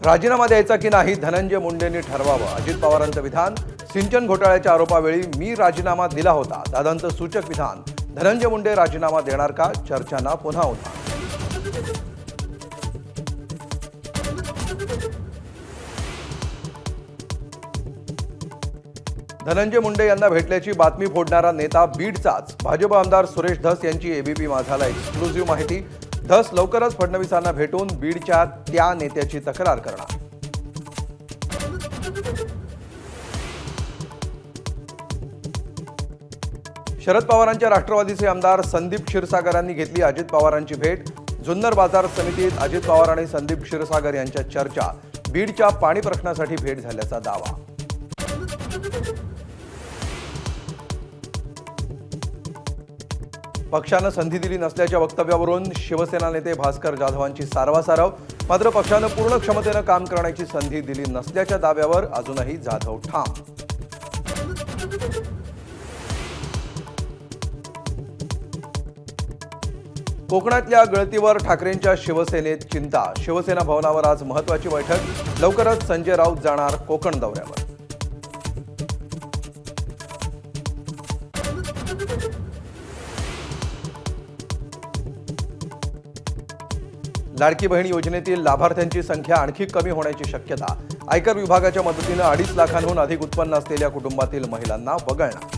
राजीनामा द्यायचा की नाही धनंजय मुंडेंनी ठरवावं, अजित पवारांचं विधान। सिंचन घोटाळ्याच्या आरोपावेळी मी राजीनामा दिला होता, दादांचं सूचक विधान। धनंजय मुंडे राजीनामा देणार का, चर्चांना पुन्हा उधाण। धनंजय मुंडे यांना भेटल्याची बातमी फोडणारा नेता बीडचाच। भाजप आमदार सुरेश धस यांची एबीपी माझाला एक्सक्लुझिव्ह माहिती। धस लवकरच फडणवीसांना भेटून बीडच्या त्या नेत्याची तक्रार करणार। शरद पवारांच्या राष्ट्रवादीचे आमदार संदीप क्षीरसागरांनी घेतली अजित पवारांची भेट। जुन्नर बाजार समितीत अजित पवार आणि संदीप क्षीरसागर यांच्या चर्चा। बीडच्या पाणी प्रश्नासाठी भेट झाल्याचा दावा। पक्षानं संधी दिली नसल्याच्या वक्तव्यावरून शिवसेना नेते भास्कर जाधवांची सारवासारव। मात्र पक्षानं पूर्ण क्षमतेनं काम करण्याची संधी दिली नसल्याच्या दाव्यावर अजूनही जाधव ठाम। कोकणातल्या गळतीवर ठाकरेंच्या शिवसेनेत चिंता। शिवसेना भवनावर आज महत्त्वाची बैठक। लवकरच संजय राऊत जाणार कोकण दौऱ्यावर। लाडकी बहीण योजनेतील लाभार्थ्यांची संख्या आणखी कमी होण्याची शक्यता। आयकर विभागाच्या मदतीने 2.5 लाखांहून अधिक उत्पन्न असलेल्या कुटुंबातील महिलांना वगळणार।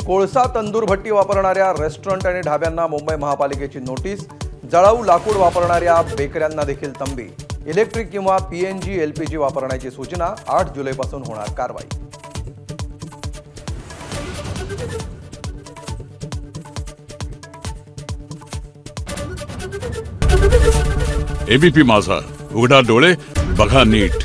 कोळसा तंदूर भट्टी वापरणाऱ्या रेस्टॉरंट आणि ढाब्यांना मुंबई महापालिकेची नोटीस। जळाऊ लाकूड वापरणाऱ्या बेकऱ्यांना देखील तंबी। इलेक्ट्रिक किंवा पीएनजी एलपीजी वापरण्याची सूचना। 8 जुलैपासून होणार कारवाई। एबीपी माझा, उघडा डोळे बघा नीट।